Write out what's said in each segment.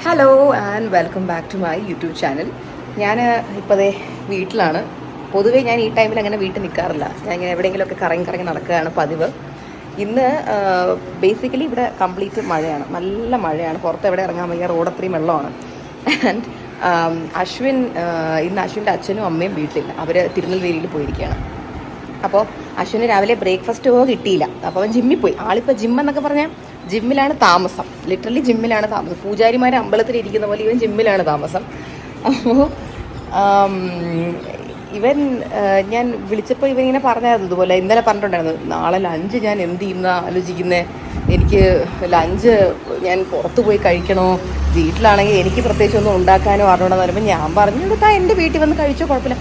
Hello and welcome back to my YouTube channel. ഞാൻ ഇപ്പോൾ വീട്ടിലാണ്. പൊതുവേ ഞാൻ ഈ ടൈമിൽ അങ്ങനെ വീട്ടിൽ നിൽക്കാറില്ല. ഞാൻ ഇങ്ങനെ എവിടെയെങ്കിലുമൊക്കെ കറങ്ങി നടക്കുകയാണ് പതിവ്. ഇന്ന് ബേസിക്കലി ഇവിടെ കംപ്ലീറ്റ് മഴയാണ്, നല്ല മഴയാണ്. പുറത്ത് എവിടെ ഇറങ്ങാൻ വയ്യ, റോഡ് അത്രയും വെള്ളമാണ്. ആൻഡ് അശ്വിൻ ഇന്ന് അശ്വിൻ്റെ അച്ഛനും അമ്മയും വീട്ടിലില്ല, അവർ തിരുനെൽവേലിയിൽ പോയിരിക്കുകയാണ്. അപ്പോൾ അശ്വിന് രാവിലെ ബ്രേക്ക്ഫാസ്റ്റ് കിട്ടിയില്ല. അപ്പോൾ അവൻ ജിമ്മിൽ പോയി. ആളിപ്പോൾ ജിമ്മെന്നൊക്കെ പറഞ്ഞാൽ ജിമ്മിലാണ് താമസം, ലിറ്ററലി ജിമ്മിലാണ് താമസം. പൂജാരിമാർ അമ്പലത്തിൽ ഇരിക്കുന്ന പോലെ ഇവൻ ജിമ്മിലാണ് താമസം. അപ്പോൾ ഇവൻ ഞാൻ വിളിച്ചപ്പോൾ ഇവനിങ്ങനെ പറഞ്ഞായിരുന്നു, ഇതുപോലെ ഇന്നലെ പറഞ്ഞിട്ടുണ്ടായിരുന്നു, നാളെ ലഞ്ച് ഞാൻ എന്ത് ചെയ്യുന്ന ആലോചിക്കുന്നത്, എനിക്ക് ലഞ്ച് ഞാൻ പുറത്ത് പോയി കഴിക്കണോ, വീട്ടിലാണെങ്കിൽ എനിക്ക് പ്രത്യേകിച്ചൊന്നും ഉണ്ടാക്കാനോ അറിയണമെന്ന് പറയുമ്പോൾ ഞാൻ പറഞ്ഞു, എടുത്താൽ എൻ്റെ വീട്ടിൽ വന്ന് കഴിച്ചോ, കുഴപ്പമില്ല.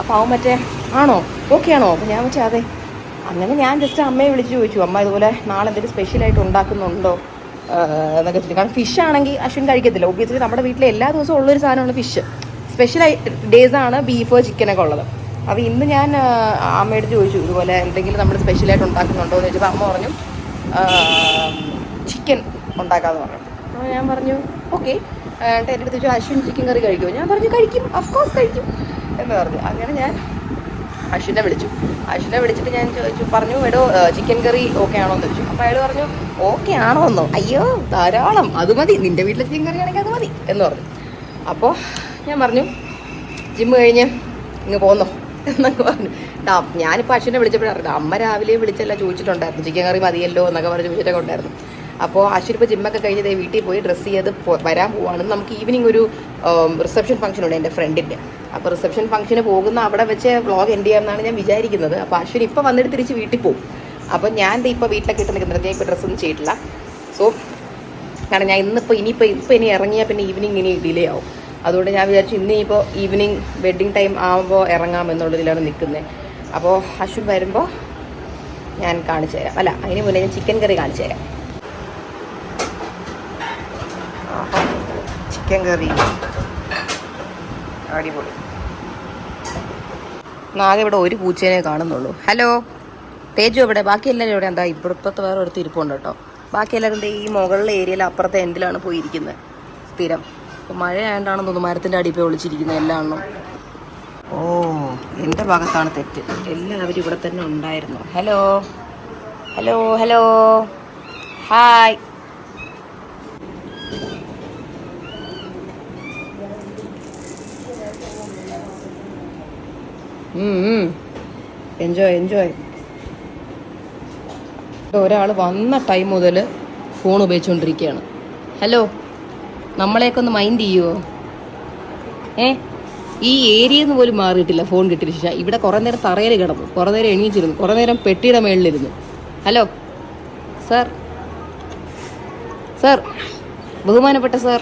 അപ്പോൾ അവൻ മറ്റേ ആണോ, ഓക്കെ ആണോ? അപ്പോൾ ഞാൻ വെച്ചാൽ അതെ. അങ്ങനെ ഞാൻ ജസ്റ്റ് അമ്മയെ വിളിച്ച് ചോദിച്ചു, അമ്മ ഇതുപോലെ നാളെ എന്തെങ്കിലും സ്പെഷ്യലായിട്ട് ഉണ്ടാക്കുന്നുണ്ടോ എന്നൊക്കെ ചോദിച്ചു. കാരണം ഫിഷ് ആണെങ്കിൽ അശ്വിൻ കഴിക്കത്തില്ല. ഒബ്വിയസ്ലി നമ്മുടെ വീട്ടിൽ എല്ലാ ദിവസവും ഉള്ളൊരു സാധനമാണ് ഫിഷ്. സ്പെഷ്യൽ ഡേയ്സാണ് ബീഫ് ചിക്കനൊക്കെ ഉള്ളത്. അപ്പോൾ ഇന്ന് ഞാൻ അമ്മയോട് ചോദിച്ചു, ഇതുപോലെ എന്തെങ്കിലും നമ്മൾ സ്പെഷ്യലായിട്ട് ഉണ്ടാക്കുന്നുണ്ടോ എന്ന് ചോദിച്ചപ്പോൾ അമ്മ പറഞ്ഞു ചിക്കൻ ഉണ്ടാക്കാമെന്ന് പറഞ്ഞു. അപ്പോൾ ഞാൻ പറഞ്ഞു ഓക്കെ. എൻ്റെ അടുത്ത് ചോദിച്ചു അശ്വിൻ ചിക്കൻ കറി കഴിക്കുമോ? ഞാൻ പറഞ്ഞു കഴിക്കും, ഓഫ്കോഴ്സ് കഴിക്കും എന്ന് പറഞ്ഞു. അങ്ങനെ ഞാൻ അശ്വിനെ വിളിച്ചിട്ട് ഞാൻ ചോദിച്ചു, പറഞ്ഞു എടോ ചിക്കൻ കറി ഓക്കെ ആണോ എന്ന് ചോദിച്ചു. അപ്പോൾ അയാൾ പറഞ്ഞു ഓക്കെ ആണോ എന്നോ, അയ്യോ ധാരാളം, അത് മതി, നിൻ്റെ വീട്ടിലെ ചിക്കൻ കറി ആണെങ്കിൽ അത് മതി എന്ന് പറഞ്ഞു. അപ്പോൾ ഞാൻ പറഞ്ഞു ജിമ്മ് കഴിഞ്ഞ് ഇങ്ങ് പോന്നോ എന്നൊക്കെ പറഞ്ഞു. ഞാനിപ്പോൾ അശ്വിനെ വിളിച്ചപ്പോഴാണ് അമ്മ രാവിലെ വിളിച്ചല്ല ചോദിച്ചിട്ടുണ്ടായിരുന്നു, ചിക്കൻ കറി മതിയല്ലോ എന്നൊക്കെ പറഞ്ഞ് ചോദിച്ചിട്ടൊക്കെ ഉണ്ടായിരുന്നു. അപ്പോൾ അശ്വിൻ ഇപ്പോൾ ജിമ്മൊക്കെ കഴിഞ്ഞ് വീട്ടിൽ പോയി ഡ്രസ്സ് ചെയ്ത് വരാൻ പോവാണ്. നമുക്ക് ഈവനിങ് ഒരു റിസപ്ഷൻ ഫംഗ്ഷൻ ഉണ്ട് എൻ്റെ ഫ്രണ്ടിൻ്റെ. അപ്പോൾ റിസപ്ഷൻ ഫംഗ്ഷന് പോകുന്ന അവിടെ വെച്ച് വ്ളോഗ് എൻഡ് ചെയ്യാമെന്നാണ് ഞാൻ വിചാരിക്കുന്നത്. അപ്പോൾ അശ്വിൻ ഇപ്പോൾ വന്നിട്ട് തിരിച്ച് വീട്ടിൽ പോകും. അപ്പോൾ ഞാൻ ഇപ്പോൾ വീട്ടിലൊക്കെ ഇട്ട് നിൽക്കുന്നത്, ഞാൻ ഇപ്പോൾ ഡ്രസ്സൊന്നും ചെയ്തിട്ടില്ല. സോ കാരണം ഞാൻ ഇനി ഇറങ്ങിയാൽ പിന്നെ ഈവനിങ് ഇനി ഡിലേ ആവും. അതുകൊണ്ട് ഞാൻ വിചാരിച്ചു ഇനിയിപ്പോൾ ഈവനിങ് വെഡ്ഡിങ് ടൈം ആകുമ്പോൾ ഇറങ്ങാമെന്നുള്ളതിലാണ് നിൽക്കുന്നത്. അപ്പോൾ അശ്വിൻ വരുമ്പോൾ ഞാൻ കാണിച്ചു തരാം. അല്ല, അതിന് മുന്നേ ഞാൻ ചിക്കൻ കറി കാണിച്ചു തരാം. ചിക്കൻ കറി അടിപൊളി. ആകെ ഇവിടെ ഒരു പൂച്ചേനെ കാണുന്നുള്ളൂ. ഹലോ തേജു എവിടെ? ബാക്കി എല്ലാവരും എവിടെ? എന്താ ഇപ്പുറത്തെ വേറെ ഒരു തിരുപ്പുണ്ട് കേട്ടോ. ബാക്കി എല്ലാവരും ഈ മുകളിലെ ഏരിയയിൽ അപ്പുറത്തെ എൻഡിലാണ് പോയിരിക്കുന്നത് സ്ഥിരം. അപ്പോൾ മഴ ആയതുകൊണ്ടാണെന്ന് തോന്നുന്നു മരത്തിൻ്റെ അടിയിൽ പോയി ഒളിച്ചിരിക്കുന്നത് എല്ലാവണ്ണം. ഓ, എൻ്റെ ഭാഗത്താണ് തെറ്റ്. എല്ലാവരും ഇവിടെ തന്നെ ഉണ്ടായിരുന്നു. Hello hello hello hi. Enjoy. ഒരാൾ വന്ന ടൈം മുതൽ ഫോൺ ഉപയോഗിച്ചുകൊണ്ടിരിക്കുകയാണ്. ഹലോ, നമ്മളെയൊക്കെ ഒന്ന് മൈൻഡ് ചെയ്യുമോ? ഈ ഏരിയയിൽ നിന്ന് പോലും മാറിയിട്ടില്ല ഫോൺ കിട്ടിയ ശേഷം. ഇവിടെ കുറേ നേരം തറയിൽ കിടന്നു, കുറേ നേരം എണീച്ചിരുന്നു, കുറേ നേരം പെട്ടിയുടെ മേളിലിരുന്നു. ഹലോ സാർ, ബഹുമാനപ്പെട്ട സാർ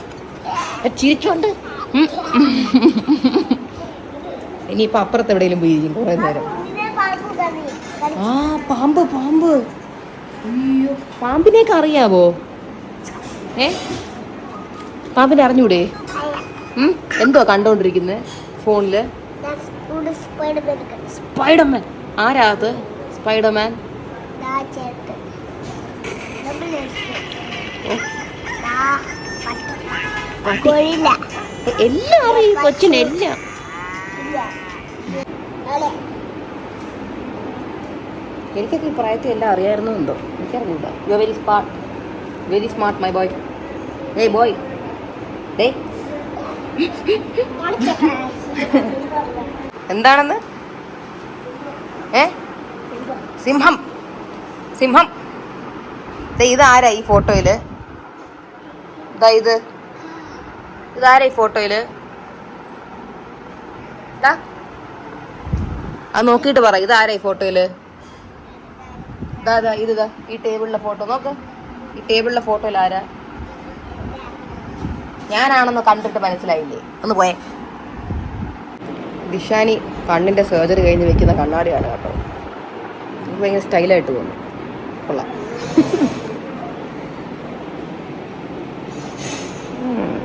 ചിരിച്ചോണ്ട് ഇനിയിപ്പോൾ അപ്പുറത്ത് എവിടെയെങ്കിലും പോയിരിക്കും കുറേ നേരം. ആ പാമ്പ്. അയ്യോ, പാമ്പിനെയൊക്കെ അറിയാവോ? പാമ്പിനെ അറിഞ്ഞൂടെ? എന്തുവാ കണ്ടോണ്ടിരിക്കുന്നത് ഫോണില്? സ്പൈഡർമാൻ. ആരാ അത്? സ്പൈഡർമാൻ എല്ലാം അറിയും കൊച്ചിനെല്ലാം. എനിക്കൊക്കെ ഈ പ്രായത്തിൽ എല്ലാം അറിയാമായിരുന്നു എന്തോ, എനിക്കറിഞ്ഞൂട. You are very smart my boy. ഏയ് ബോയ്, എന്താണെന്ന്? സിംഹം. ഇതാരാ ഈ ഫോട്ടോയില്? ഇതാരാ ഈ ഫോട്ടോയില്? അത് നോക്കിയിട്ട് പറ, ഇതാരാ ഈ ഫോട്ടോയില്? ഇതാ ഈ ടേബിളിലെ ഫോട്ടോ നോക്ക്. ഈ ടേബിളിലെ ഫോട്ടോയിൽ ആരാ? ഞാനാണെന്ന് കണ്ടിട്ട് മനസ്സിലായില്ലേ? ഒന്ന് പോയേ. ദിശാനി കണ്ണിൻ്റെ സർജറി കഴിഞ്ഞ് വെക്കുന്ന കണ്ണാടിയാണ് കേട്ടോ. എനിക്ക് ഭയങ്കര സ്റ്റൈലായിട്ട് തോന്നുന്നു. കൊള്ളാം.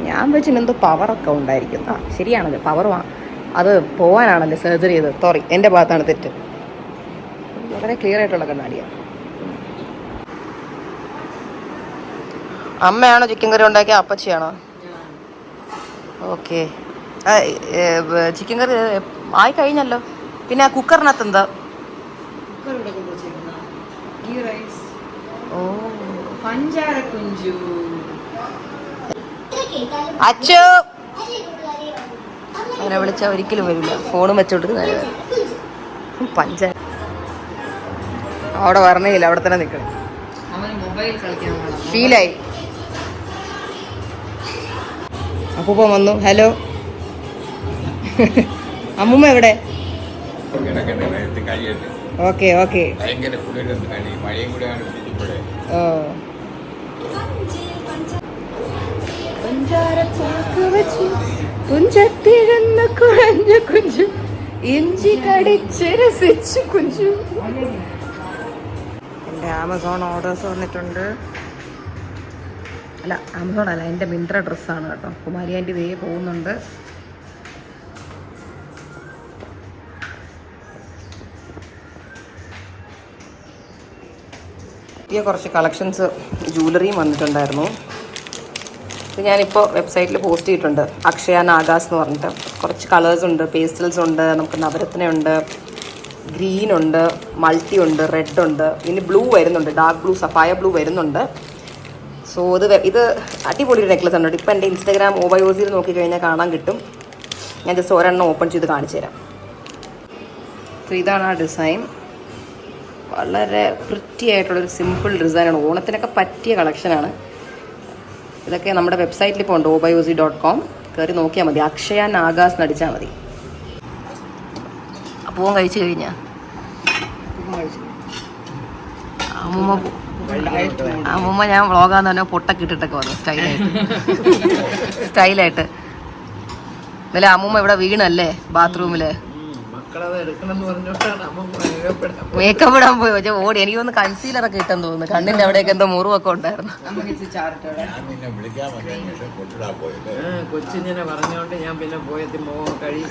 ഞാൻ വെച്ചിന് എന്തോ പവറൊക്കെ ഉണ്ടായിരിക്കും. ശരിയാണല്ലോ, പവർ അത് പോവാനാണല്ലോ സർജറി ചെയ്തത്. സോറി, എൻ്റെ ഭാഗത്താണ് തെറ്റ്. വളരെ ക്ലിയർ ആയിട്ടുള്ള കണ്ണാടിയാണ്. അമ്മയാണോ ചിക്കൻ കറി ഉണ്ടാക്കിയ അപ്പച്ചിയാണോ? ഓക്കെ. ചിക്കൻ കറി ആയി കഴിഞ്ഞല്ലോ. പിന്നെ ആ കുക്കറിനകത്ത് എന്താ? ഓ, അച്ചു അങ്ങനെ വിളിച്ചാൽ ഒരിക്കലും വരില്ല. ഫോണും വെച്ചോണ്ട് പഞ്ചാര അവിടെ വരണേയില്ല, അവിടെ തന്നെ നിൽക്കണം. ഫീലായി. അപ്പൂപ്പ വന്നു. ഹലോ. അമ്മൂമ്മ എവിടെ? Okay okay. കുഞ്ചത്തിരുന്ന് കുഴഞ്ഞു കുഞ്ചു ഇഞ്ചി കടിച്ച് രസിച്ചു കുഞ്ചു. എൻ്റെ ആമസോൺ ഓർഡേഴ്സ് വന്നിട്ടുണ്ട്. അല്ല, ആമസോൺ അല്ല, എൻ്റെ മിന്ത്ര ഡ്രസ്സാണ് കേട്ടോ. കുമാരി ആൻറ്റി ഇതേ പോകുന്നുണ്ട്. പുതിയ കുറച്ച് കളക്ഷൻസ് ജ്വല്ലറിയും വന്നിട്ടുണ്ടായിരുന്നു. ഇത് ഞാനിപ്പോൾ വെബ്സൈറ്റിൽ പോസ്റ്റ് ചെയ്തിട്ടുണ്ട്. അക്ഷയ നാഗാസ് എന്ന് പറഞ്ഞിട്ട് കുറച്ച് കളേഴ്സ് ഉണ്ട്. പേസ്റ്റൽസ് ഉണ്ട്, നമുക്ക് നവരത്നയുണ്ട്, ഗ്രീൻ ഉണ്ട്, മൾട്ടി ഉണ്ട്, റെഡ് ഉണ്ട്, ഇനി ബ്ലൂ വരുന്നുണ്ട്, ഡാർക്ക് ബ്ലൂ, സഫായ ബ്ലൂ വരുന്നുണ്ട്. സോ ഇത് അടിപൊളി ഒരു നെക്ലസ് ഉണ്ട്. ഇപ്പം എൻ്റെ ഇൻസ്റ്റാഗ്രാം ഓബയോസിൽ നോക്കിക്കഴിഞ്ഞാൽ കാണാൻ കിട്ടും. ഞാൻ ജസ്റ്റ് ഒരെണ്ണം ഓപ്പൺ ചെയ്ത് കാണിച്ചു തരാം. സോ ഇതാണ് ആ ഡിസൈൻ. വളരെ പ്രിറ്റി ആയിട്ടുള്ളൊരു സിമ്പിൾ ഡിസൈനാണ്. ഓണത്തിനൊക്കെ പറ്റിയ കളക്ഷനാണ്. ഇതൊക്കെ നമ്മുടെ വെബ്സൈറ്റിൽ ഇപ്പോൾ ഉണ്ട്, obayosi.com. കയറി നോക്കിയാൽ മതി. അക്ഷയ നാഗാസ് നടിച്ചാൽ മതി. അപ്പവും കഴിച്ചു കഴിഞ്ഞാൽ അമ്മൂമ്മ ഞാൻ വ്ളോഗാന്ന് പറഞ്ഞാൽ പൊട്ടൊക്കെ ഇട്ടിട്ടൊക്കെ വന്നു സ്റ്റൈലായിട്ട്. ഇന്നലെ അമ്മൂമ്മ ഇവിടെ വീണല്ലേ ബാത്റൂമില്. മേക്കപ്പ് ഇടാൻ പോയി. പക്ഷെ ഓടി. എനിക്കൊന്ന് കൺസീലറൊക്കെ ഇട്ടെന്ന് തോന്നുന്നു. കണ്ണിന്റെ അവിടെയൊക്കെ എന്തോ മുറിവൊക്കെ ഉണ്ടായിരുന്നു. കൊച്ചിങ്ങനെ പറഞ്ഞോണ്ട് ഞാൻ പിന്നെ പോയത് മോഹം കഴി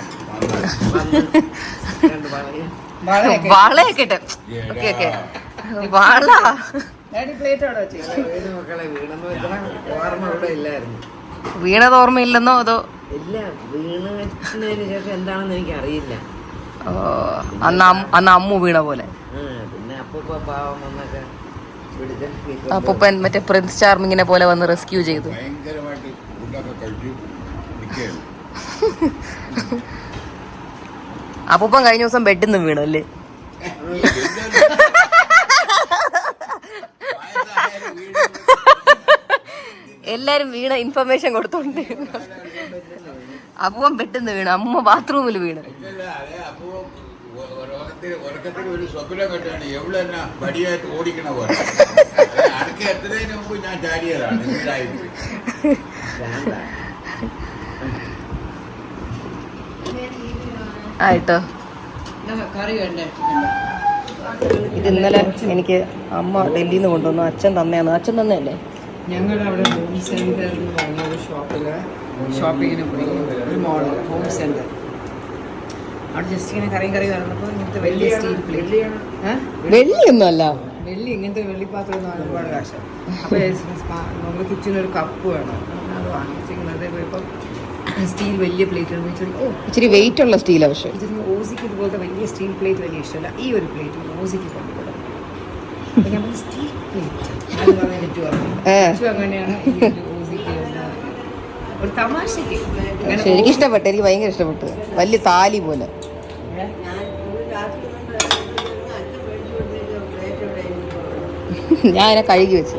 വളയൊക്കെ ഇട്ട്. Okay okay. വള വീണത് ഓർമ്മയില്ലെന്നോ? അതോ ഇല്ല, വീണതിന് ശേഷം എന്താണെന്ന് എനിക്ക് അറിയില്ല. അന്ന് അമ്മു വീണ പോലെ. പിന്നെ അപ്പൂപ്പ പാവം വന്നൊക്കെ അപ്പൂപ്പൻ മറ്റേ പ്രിൻസ് ചാർമിങ്ങിനെ പോലെ വന്ന് റെസ്ക്യൂ ചെയ്തു. അപ്പൂപ്പൻ കഴിഞ്ഞ ദിവസം ബെഡിൽ നിന്ന് വീണു അല്ലേ? എല്ലാരും വീണ ഇൻഫർമേഷൻ കൊടുത്തോണ്ട്. അപ്പൂപ്പൻ ബെഡിൽ നിന്ന് വീണു, അമ്മ ബാത്റൂമിൽ വീണു. ഒരു സ്വപ്നം കെട്ടാണ് എവിടെ പടിയായിട്ട് ഓടിക്കണ പോലെ. അനക്ക് എത്തുന്നതിന് മുമ്പ് ഞാൻ ചാടിയതാണ്. ആയിട്ടോ. ഇത് ഇന്നലെ എനിക്ക് അമ്മ ഡൽഹിയിൽ നിന്ന് കൊണ്ടുവന്നു. അച്ഛൻ തന്നെയാണ്. അച്ഛൻ തന്നെയല്ലേ? ഞങ്ങളുടെ അവിടെ ഹോം സെന്റർ എന്ന് പറഞ്ഞ ഒരു ഷോപ്പില് ഷോപ്പിങ്ങിന് പോയി. ഒരു മോൾ ഹോം സെന്റർ. അവിടെ ജസ്റ്റ് ഇങ്ങനെ കറി നടന്നപ്പോൾ ഇങ്ങനത്തെ വലിയ സ്റ്റീൽ പ്ലേറ്റ്. വെള്ളിയൊന്നും അല്ല, വെള്ളി ഇങ്ങനത്തെ വെള്ളിപ്പാത്രം ഒരുപാട് കാശ്. അപ്പോൾ നമ്മുടെ കിച്ചനൊരു കപ്പ് വേണം. അത് വാങ്ങിച്ചിങ്ങനെ പോയപ്പോൾ സ്റ്റീൽ വലിയ പ്ലേറ്റ് ഇച്ചിരി വെയിറ്റ് ഉള്ള സ്റ്റീൽ. പക്ഷേ ഇതിന് ഓസിക്ക് ഇതുപോലത്തെ വലിയ സ്റ്റീൽ പ്ലേറ്റ് വലിയ ഇഷ്ടമല്ല. ഈ ഒരു പ്ലേറ്റ് ഓസിക്ക് കൊണ്ടുപോകും. സ്റ്റീൽ പ്ലേറ്റ് അങ്ങനെയാണ് ഓസിക്ക് ഒരു തമാശക്ക്. എനിക്ക് ഇഷ്ടപ്പെട്ടു, എനിക്ക് ഭയങ്കര ഇഷ്ടപ്പെട്ടു. വലിയ താലി പോലെ. ഞാൻ അതിനെ കഴുകി വെച്ചു.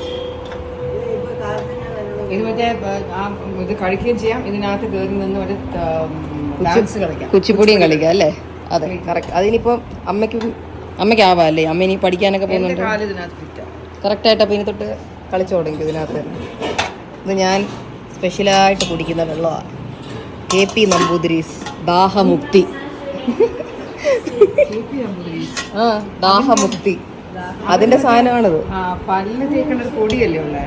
ഇത് മറ്റേ ഇത് കഴിക്കുകയും ചെയ്യാം. ഇതിനകത്ത് കയറി നിന്ന് ഒരു ഡാൻസ് കളിക്കാം, കുച്ചിപ്പുടിയും കളിക്കാം അല്ലേ? അതെ, കറക്റ്റ്. അതിനിപ്പം അമ്മയ്ക്കാവാം അല്ലേ? അമ്മ ഇനി പഠിക്കാനൊക്കെ പോകുന്നുണ്ട്. കറക്റ്റായിട്ട്. അപ്പം ഇനി തൊട്ട് കളിച്ചു തുടങ്ങി ഇതിനകത്ത്. ഇത് ഞാൻ സ്പെഷ്യലായിട്ട് കുടിക്കുന്ന വെള്ളമാണ്. KP നമ്പൂതിരീസ് ദാഹമുക്തി. ആ, ദാഹമുക്തി അതിന്റെ സാധനമാണിത്. പല്ല് തേക്കേണ്ട ഒരു പൊടിയല്ലേ ഉള്ളേ?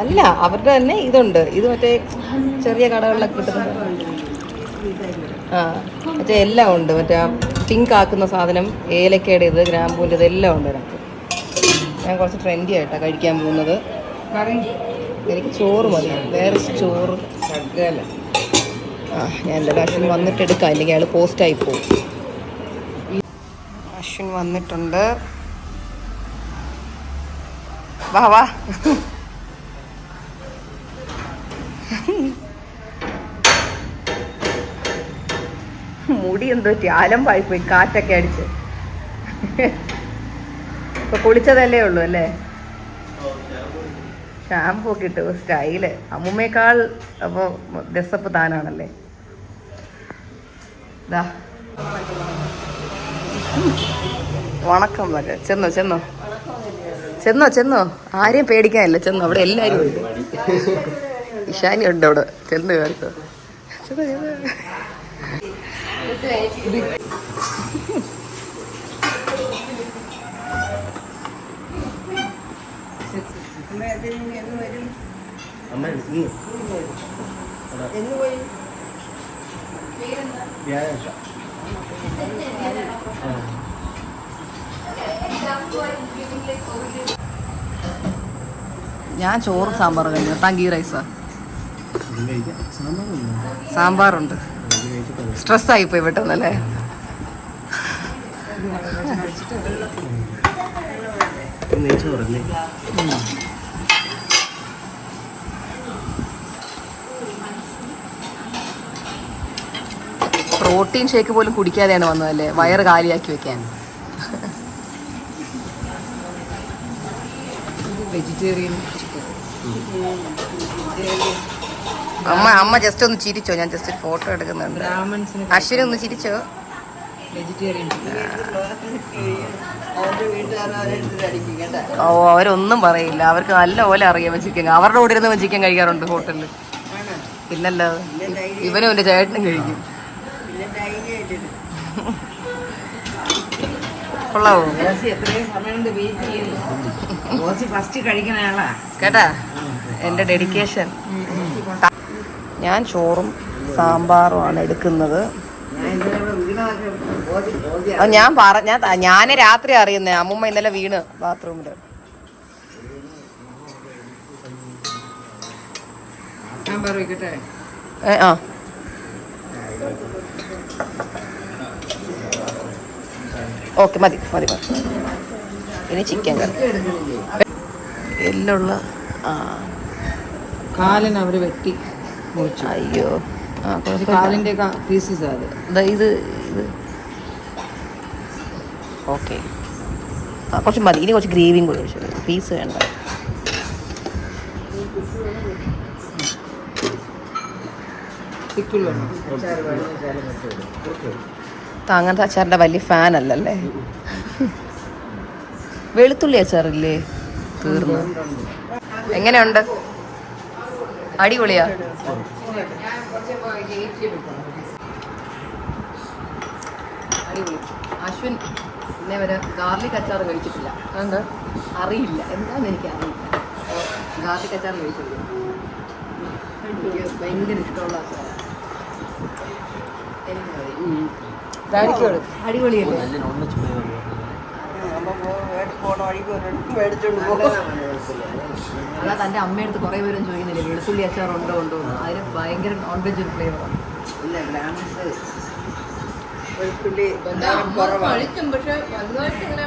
അല്ല, അവരുടെ തന്നെ ഇതുണ്ട്. ഇത് മറ്റേ ചെറിയ കടകളിലൊക്കെ കിട്ടുന്നത്. ആ, മറ്റേ എല്ലാം ഉണ്ട്. മറ്റേ പിങ്ക് ആക്കുന്ന സാധനം, ഏലക്കയുടെ ഇത്, ഗ്രാമ്പൂൻ്റെ ഇതെല്ലാം ഉണ്ട് അതിനകത്ത്. ഞാൻ കുറച്ച് ട്രെൻഡി ആയിട്ടാണ് കഴിക്കാൻ പോകുന്നത്. കറി എനിക്ക് ചോറ് മതി, വേറെ ചോറ്. ശകല ഞാൻ എന്തായാലും അശ്വിൻ വന്നിട്ട് എടുക്കാം, അല്ലെങ്കിൽ അയാൾ പോസ്റ്റായി പോകും. അശ്വിൻ വന്നിട്ടുണ്ട്. വാ വാ. മുടി എന്തോ ആലമ്പായി പോയി, കാറ്റൊക്കെ അടിച്ച്. ഇപ്പൊ കുളിച്ചതല്ലേ ഉള്ളൂ അല്ലേ? ഷാമ്പൂ ഒക്കെ ഇട്ട് സ്റ്റൈല്. അമ്മൂമ്മേക്കാൾ അപ്പൊ ഡ്രസ്സപ്പ് താനാണല്ലേ. വണക്കം വരെ ചെന്നോ ചെന്നോ ചെന്നോ ചെന്നോ. ആരെയും പേടിക്കാനില്ല, ചെന്നോ. അവിടെ എല്ലാരും ഉണ്ട്. ഇഷാനി ഉണ്ട് അവിടെ. ചെന്ന് കേട്ടോ. ഞാൻ ചോറും സാമ്പാറും കഴിഞ്ഞു. താൻ ഗീ റൈസാ? സാമ്പാറുണ്ട്. സ്ട്രെസ്സായിപ്പോയി പെട്ടെന്നല്ലേ? പ്രോട്ടീൻ ഷേക്ക് പോലും കുടിക്കാതെയാണ് വന്നതല്ലേ, വയറ് കാലിയാക്കി വെക്കാൻ. വെജിറ്റേറിയൻ അമ്മ ജസ്റ്റ് ഒന്ന് ചിരിച്ചോ, ഞാൻ ജസ്റ്റ് ഫോട്ടോ എടുക്കുന്നുണ്ട്. അശ്വിനി ഒന്ന് ചിരിച്ചോ. വെജിറ്റേറിയൻ. ഓ, അവരൊന്നും പറയില്ല, അവർക്ക് നല്ല പോലെ അറിയാം ചിക്കൻ. അവരുടെ കൂടെ ഇരുന്ന് ചിക്കൻ കഴിക്കാറുണ്ട് ഹോട്ടലിൽ. പിന്നല്ലോ ഇവനും എൻ്റെ ചേട്ടനും കഴിക്കും. കൊള്ളാവോ? ഫസ്റ്റ് കഴിക്കുന്ന ആളാ കേട്ടാ, എൻ്റെ ഡെഡിക്കേഷൻ. ഞാൻ ചോറും സാമ്പാറുമാണ് എടുക്കുന്നത്. ഞാൻ രാത്രി അറിയുന്നേ, അമ്മൂമ്മ ഇന്നലെ വീണ് ബാത്റൂമില്. ആ ഓക്കെ, മതി മതി മതി. ഇനി ചിക്കൻ കറി എല്ലുള്ള. ആ, കാലിന് അവര് വെട്ടി മുറിച്ചു. അയ്യോ, കാലിന്റെ പീസസ് അത്. ഇത് ഓക്കെ, കുറച്ച് മതി. ഇനി കുറച്ച് ഗ്രേവിയും കൂടി ഒഴിച്ചു. പീസ് വേണ്ട. അങ്ങനത്തെ അച്ചാറിൻ്റെ വലിയ ഫാൻ അല്ലല്ലേ? വെളുത്തുള്ളി അച്ചാറില്ലേ? തീർന്നു. എങ്ങനെയുണ്ട്? അടിപൊളിയാ. അടിപൊളി. അശ്വിൻ ഇന്നേ വരെ ഗാർലിക് അച്ചാർ കഴിച്ചിട്ടില്ല. എന്താ അറിയില്ല, എന്താണെന്ന് എനിക്ക് അറിയില്ല. ഗാർലിക് അച്ചാർ കഴിച്ചിട്ടില്ല. എനിക്ക് ഭയങ്കര ഇഷ്ടമുള്ള അച്ചാറാണ്. അടിപൊളിയല്ലേ? അതാ തൻ്റെ അമ്മയടുത്ത് കുറേ പേരും ചോദിക്കുന്നില്ലേ വെളുത്തുള്ളി അച്ചാർ ഉണ്ടോ ഉണ്ടോ എന്ന്. അതിന് ഭയങ്കര നോൺ വെജ് ഫ്ലേവറാണ്. കഴിക്കും, പക്ഷെ വലുതായിട്ട് ഇങ്ങനെ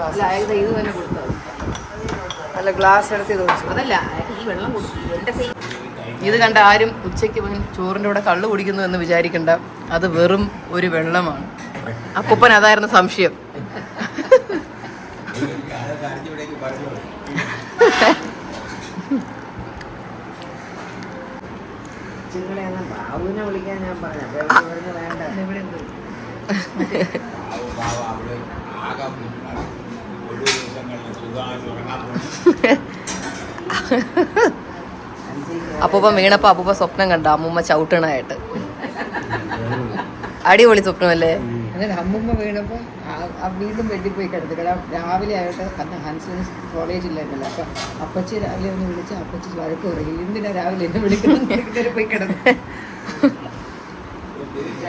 അല്ല, ഇത് തന്നെ കൊടുത്തത്. അല്ല, ഗ്ലാസ് എടുത്ത് അതല്ല, ഈ വെള്ളം കൊടുത്തു. ഇത് കണ്ട ആരും ഉച്ചയ്ക്ക് ചോറിൻ്റെ കൂടെ കള്ളു കുടിക്കുന്നു എന്ന് വിചാരിക്കണ്ട. അത് വെറും ഒരു വെള്ളമാണ്. അപ്പൂപ്പൻ അതായിരുന്നു സംശയം. ബാബുവിനെ വിളിക്കാൻ ഞാൻ പറഞ്ഞു. വേണ്ട, അപ്പൂപ്പൻ വീണപ്പോ അപ്പൂപ്പ സ്വപ്നം കണ്ട അമ്മൂമ്മ ചവിട്ടണായിട്ട്. അടിപൊളി സ്വപ്നമല്ലേ? അങ്ങനെ അമ്മൂമ്മ വീണപ്പോ വീണ്ടും ബെഡിൽ പോയി കിടത്തില്ല. രാവിലെ ആയിട്ട് ഹൻസിന് കോളേജില്ലായിരുന്നല്ലോ. അപ്പം അപ്പച്ചി രാവിലെ ഒന്ന് വിളിച്ച് അപ്പച്ചി വഴക്ക് പറയും, എന്തിനാ രാവിലെ എന്നെ വിളിക്കുന്നത്, പോയി കിടന്നു.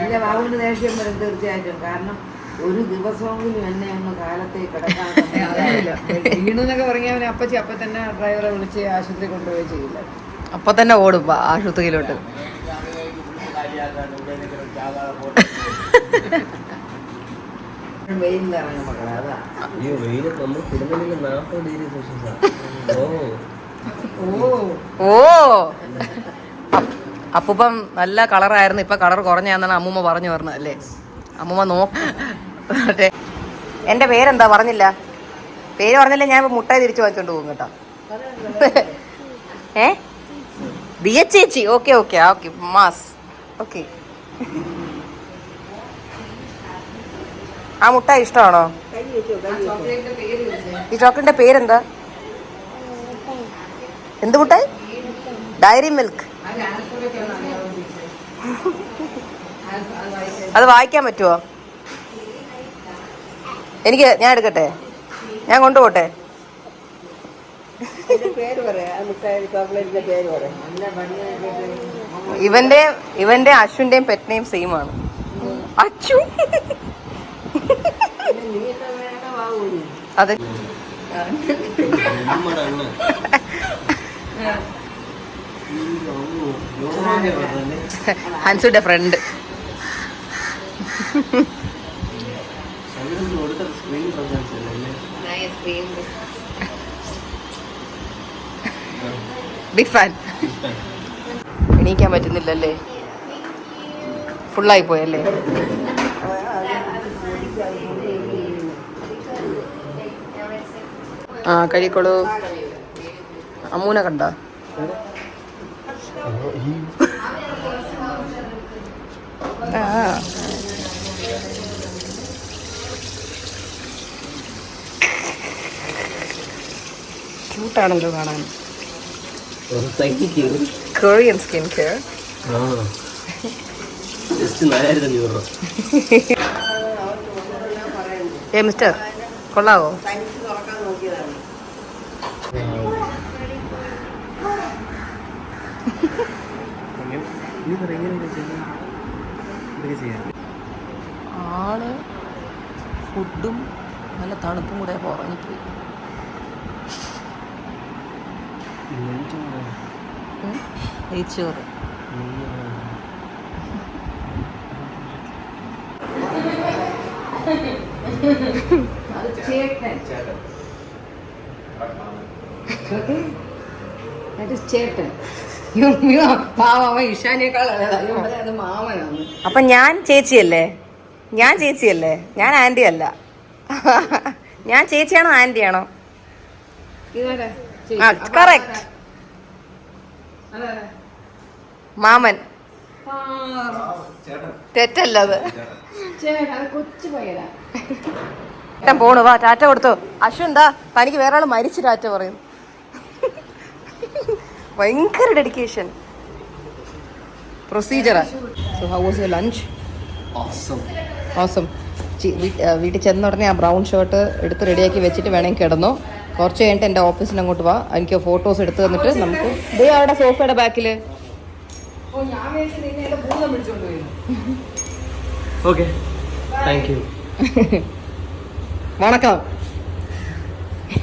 എൻ്റെ ബാബുവിന് ദേഷ്യം വരും തീർച്ചയായിട്ടും. കാരണം ഒരു ദിവസമെങ്കിലും എന്നെ ഒന്ന് കാലത്തെ കിടക്കാൻ വീണെന്നൊക്കെ പറഞ്ഞാൽ അവനെ അപ്പച്ചി അപ്പം തന്നെ ഡ്രൈവറെ വിളിച്ച് ആശുപത്രി കൊണ്ടുപോയി ചെയ്യില്ല. അപ്പൊ തന്നെ ഓടും ആശുപത്രിയിലോട്ട്. വെയിലിൽ ഇറങ്ങും മക്കളെ, അതാ. ഓ അപ്പൂപ്പം നല്ല കളറായിരുന്നു, ഇപ്പൊ കളർ കുറഞ്ഞാന്നാണ് അമ്മൂമ്മ പറഞ്ഞു പറഞ്ഞത് അല്ലേ? അമ്മൂമ്മ നോക്കട്ടെ. എന്റെ പേരെന്താ പറഞ്ഞില്ല? പേര് പറഞ്ഞില്ല, ഞാൻ ഇപ്പൊ മുട്ടായി തിരിച്ചു വാങ്ങിച്ചോണ്ട് പോകും കേട്ടോ. ദിയ ചേച്ചി. Okay okay okay mass. Okay. ആ മുട്ടായി ഇഷ്ടമാണോ? ഈ ചോക്ലേറ്റിന്റെ പേരെന്താ? എന്ത് മുട്ടായി? Dairy Milk. അത് വായിക്കാൻ പറ്റുമോ? എനിക്ക് ഞാൻ എടുക്കട്ടെ, ഞാൻ കൊണ്ടുപോട്ടെ. ഇവന്റെ അശ്വിന്റെയും പെറ്റ് നെയിം സെയിം ആണ്. അച്ചു. അതെ. ഹൻസുന്റെ ഫ്രണ്ട്. Big fan. എണീക്കാൻ പറ്റുന്നില്ലല്ലേ? ഫുള്ളായി പോയല്ലേ? ആ കഴിക്കോളൂ. അമ്മൂനെ കണ്ട? ക്യൂട്ടാണല്ലോ കാണാൻ. Korean skin care. മിസ്റ്റർ കൊള്ളാവോ? ആള് ഫുഡും നല്ല തണുപ്പും കൂടെ ഉറങ്ങിപ്പോയി. നെയ്ച്ചോറ്. അപ്പൊ ഞാൻ ചേച്ചിയല്ലേ? ഞാൻ ചേച്ചിയല്ലേ? ഞാൻ ആന്റി അല്ല. ഞാൻ ചേച്ചിയാണോ ആന്റിയാണോ? കറക്റ്റ്. മാമൻ. തെറ്റല്ലത്. ചേട്ടൻ പോണു, വാ ടാറ്റ കൊടുത്തോ. അശ്വൻ എന്താ തനിക്ക് വേറെ ആള് മരിച്ചു ടാറ്റ പറയും. ഭയങ്കര ഡെഡിക്കേഷൻ. പ്രൊസീജറാ. So how was your lunch? Awesome. വീട്ടിൽ ചെന്ന ഉടനെ ആ ബ്രൗൺ ഷർട്ട് എടുത്ത് റെഡിയാക്കി വെച്ചിട്ട് വേണമെങ്കിൽ കിടന്നു. കുറച്ച് കഴിഞ്ഞിട്ട് എൻ്റെ ഓഫീസിൽ അങ്ങോട്ട് വാ, എനിക്ക് ഫോട്ടോസ് എടുത്ത് തന്നിട്ട് നമുക്ക് ദേ അവിടെ സോഫയുടെ ബാക്കില്. വണക്കം.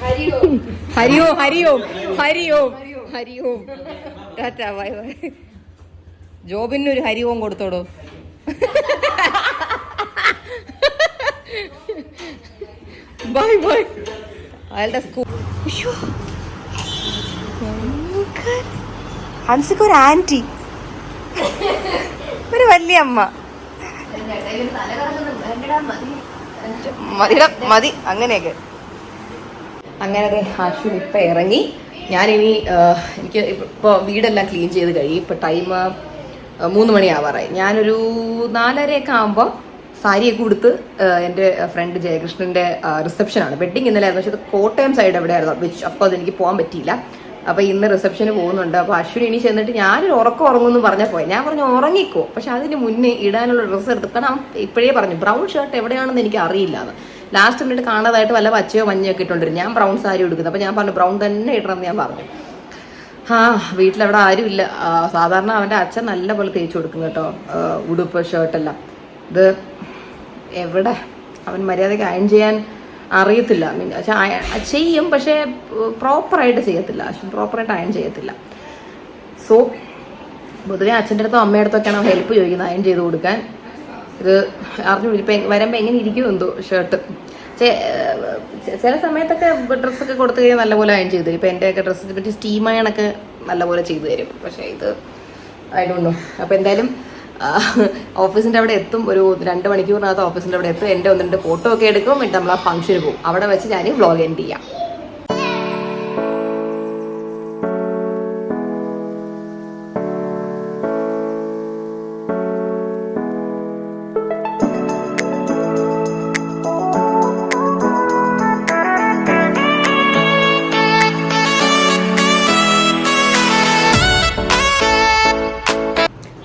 ഹരിയോം ഹരിയോം ഹരിയോം ഹരിയോം. ടാറ്റ ബൈ ബൈ. ജോബിന് ഒരു ഹരിയോം കൊടുത്തോടോ. Bye bye. അയാളുടെ സ്കൂൾ. ഹൻസിക്ക് ഒരു ആന്റി, ഒരു വലിയ അമ്മ. മതി അങ്ങനെയൊക്കെ. അങ്ങനെ അശ്വിൻ ഇപ്പം ഇറങ്ങി. ഞാനിനി എനിക്ക് ഇപ്പോൾ വീടെല്ലാം ക്ലീൻ ചെയ്ത് കഴിയും. ഇപ്പോൾ ടൈം 3 മണിയാവാറായി. ഞാനൊരു 4:30 ആകുമ്പോൾ സാരിയൊക്കെ കൊടുത്ത് എൻ്റെ ഫ്രണ്ട് ജയകൃഷ്ണൻ്റെ റിസപ്ഷനാണ്. വെഡ്ഡിങ് ഇന്നലെ ആയിരുന്നു, പക്ഷേ അത് കോട്ടയം സൈഡ് എവിടെയായിരുന്നു, വിച്ച് അഫ്കോഴ്സ് എനിക്ക് പോകാൻ പറ്റിയില്ല. അപ്പോൾ ഇന്ന് റിസപ്ഷന് പോകുന്നുണ്ട്. അപ്പോൾ അശ്വിൻ ഇനി ചെന്നിട്ട് ഞാനൊരു ഉറങ്ങുമെന്ന് പറഞ്ഞാൽ പോയി. ഞാൻ പറഞ്ഞു ഉറങ്ങിക്കോ, പക്ഷെ അതിന് മുന്നേ ഇടാനുള്ള ഡ്രസ്സ് എടുത്ത്, കാരണം ഇപ്പോഴേ പറഞ്ഞു ബ്രൗൺ ഷർട്ട് എവിടെയാണെന്ന് എനിക്ക് അറിയില്ല എന്ന്. ലാസ്റ്റ് മിനിറ്റ് കാണാതായിട്ട് വല്ല പച്ചയോ മഞ്ഞയോ ഒക്കെ ഇട്ടുകൊണ്ടിരും. ഞാൻ ബ്രൗൺ സാരി എടുക്കുന്നത്. അപ്പോൾ ഞാൻ പറഞ്ഞു ബ്രൗൺ തന്നെ ഇടണമെന്ന് ഞാൻ പറഞ്ഞു. വീട്ടിലവിടെ ആരുമില്ല. സാധാരണ അവൻ്റെ അച്ഛൻ നല്ല പോലെ തേച്ച് കൊടുക്കും കേട്ടോ, ഉടുപ്പ് ഷർട്ടെല്ലാം. ഇത് എവിടെ അവൻ മര്യാദയ്ക്ക് അയൺ ചെയ്യാൻ അറിയത്തില്ല. ചെയ്യും, പക്ഷേ പ്രോപ്പറായിട്ട് ചെയ്യത്തില്ല. പ്രോപ്പറായിട്ട് അയൺ ചെയ്യത്തില്ല. സോ പൊതുവേ അച്ഛൻ്റെ അടുത്തോ അമ്മയുടെ അടുത്തൊക്കെയാണ് ഹെൽപ്പ് ചോദിക്കുന്നത് അയൺ ചെയ്ത് കൊടുക്കാൻ. ഇത് അറിഞ്ഞു ഇപ്പം വരുമ്പോൾ എങ്ങനെ ഇരിക്കും എന്തോ ഷർട്ട്. ചില സമയത്തൊക്കെ ഡ്രസ്സൊക്കെ കൊടുത്തു കഴിഞ്ഞാൽ നല്ലപോലെ അയൺ ചെയ്ത് തരും. ഇപ്പം എൻ്റെയൊക്കെ ഡ്രസ്സ് പറ്റി സ്റ്റീം അയണൊക്കെ നല്ലപോലെ ചെയ്തു തരും. പക്ഷേ ഇത് ഐ ഡോണ്ട് നോ. അപ്പോൾ എന്തായാലും ഓഫീസിൻ്റെ അവിടെ എത്തും. ഒരു 2 മണിക്കൂറിനകത്ത് ഓഫീസിൻ്റെ അവിടെ എത്തും. എൻ്റെ 1-2 ഫോട്ടോ ഒക്കെ എടുക്കും. എന്നിട്ട് നമ്മൾ ആ ഫംഗ്ഷന് പോകും. അവിടെ വെച്ച് ഞാൻ വ്ളോഗ് എൻഡ് ചെയ്യാം.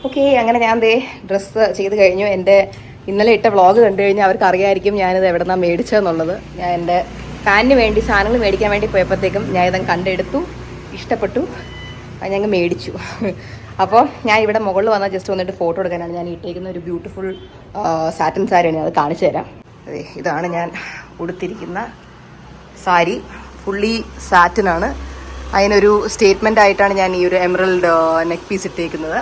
ഓക്കെ, അങ്ങനെ ഞാൻ ഡ്രസ്സ് ചെയ്ത് കഴിഞ്ഞു. എൻ്റെ ഇന്നലെ ഇട്ട വ്ളോഗ് കണ്ടു കഴിഞ്ഞാൽ അവർക്ക് അറിയാമായിരിക്കും ഞാനിത് എവിടെ നിന്നാണ് മേടിച്ചതെന്നുള്ളത്. ഞാൻ എൻ്റെ ഫാനിന് വേണ്ടി സാധനങ്ങൾ മേടിക്കാൻ വേണ്ടി പോയപ്പോഴത്തേക്കും ഞാൻ ഇതങ്ങ് കണ്ടെടുത്തു, ഇഷ്ടപ്പെട്ടു, അത് ഞങ്ങൾ മേടിച്ചു. അപ്പോൾ ഞാൻ ഇവിടെ മുകളിൽ വന്നാൽ ജസ്റ്റ് വന്നിട്ട് ഫോട്ടോ എടുക്കാനാണ് ഞാൻ ഇട്ടേക്കുന്ന ഒരു ബ്യൂട്ടിഫുൾ സാറ്റിൻ സാരിയാണ്. അത് കാണിച്ചു തരാം. ഇതാണ് ഞാൻ ഉടുത്തിരിക്കുന്ന സാരി. ഫുള്ളി സാറ്റിനാണ്. അതിനൊരു സ്റ്റേറ്റ്മെൻ്റ് ആയിട്ടാണ് ഞാൻ ഈ ഒരു എമറൽഡ് നെക്ക് പീസ് ഇട്ടേക്കുന്നത്.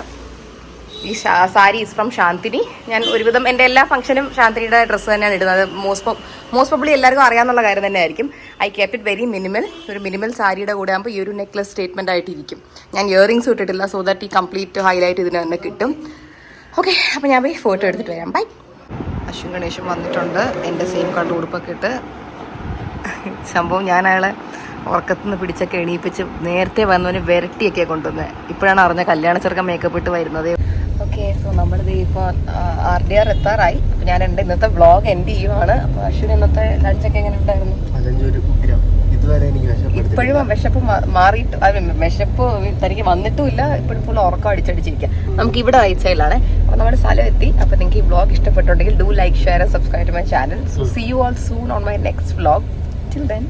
ഈ സാരി ഈസ് ഫ്രം ശാന്തിനി. ഞാൻ ഒരുവിധം എൻ്റെ എല്ലാ ഫംഗ്ഷനും ശാന്തിനിയുടെ ഡ്രസ്സ് തന്നെയാണ് ഇടുന്നത്. മോസ്റ്റ് പ്രോബ്ലി എല്ലാവർക്കും അറിയാവുന്ന കാര്യം തന്നെ ആയിരിക്കും. I kept it very minimal. ഒരു മിനിമൽ സാരിയുടെ കൂടെ ആകുമ്പോൾ ഈ ഒരു നെക്ലസ് സ്റ്റേറ്റ്മെൻ്റ് ആയിട്ടിരിക്കും. ഞാൻ ഇയറിങ്സ് ഇട്ടിട്ടില്ല, സോ ദാറ്റ് ഈ കംപ്ലീറ്റ് ഹൈലൈറ്റ് ഇതിന് തന്നെ കിട്ടും. ഓക്കെ, അപ്പോൾ ഞാൻ പോയി ഫോട്ടോ എടുത്തിട്ട് വരാം. ബൈ. അശ്വിൻ ഗണേശും വന്നിട്ടുണ്ട് എൻ്റെ സെയിം കളർ ഉടുപ്പൊക്കെ ഇട്ട്. സംഭവം ഞാൻ അയാളെ ഉറക്കത്തുനിന്ന് പിടിച്ചൊക്കെ എണീപ്പിച്ച് നേരത്തെ വന്നവന് വിരട്ടിയൊക്കെ കൊണ്ടുവന്നത്. ഇപ്പോഴാണ് അറിഞ്ഞ കല്യാണ ചെറുക്കൻ മേക്കപ്പ് ഇട്ട് വരുന്നത്. ഓക്കെ, സോ നമ്മളിത് ഇപ്പോൾ RDR എത്താറായി. അപ്പോൾ ഞാൻ എൻ്റെ ഇന്നത്തെ വ്ളോഗ് എൻഡ് ചെയ്യുവാണ്. അപ്പോൾ അശ്വിൻ ഇന്നത്തെ ലഞ്ചൊക്കെ എങ്ങനെ ഉണ്ടായിരുന്നു? ഇപ്പോഴും വിശപ്പ് മാറിയിട്ട് വിശപ്പ് തനിക്ക് വന്നിട്ടുമില്ല. ഇപ്പോഴും ഫുൾ ഉറക്കം അടിച്ചടിച്ചിരിക്കുക. നമുക്ക് ഇവിടെ റൈറ്റ് അപ്പോൾ നമ്മുടെ സ്ഥലം എത്തി. അപ്പോൾ നിങ്ങൾക്ക് ഈ വ്ളോഗ് ഇഷ്ടപ്പെട്ടുണ്ടെങ്കിൽ do like, share and subscribe to my channel. So see you all soon on my next vlog. Till then.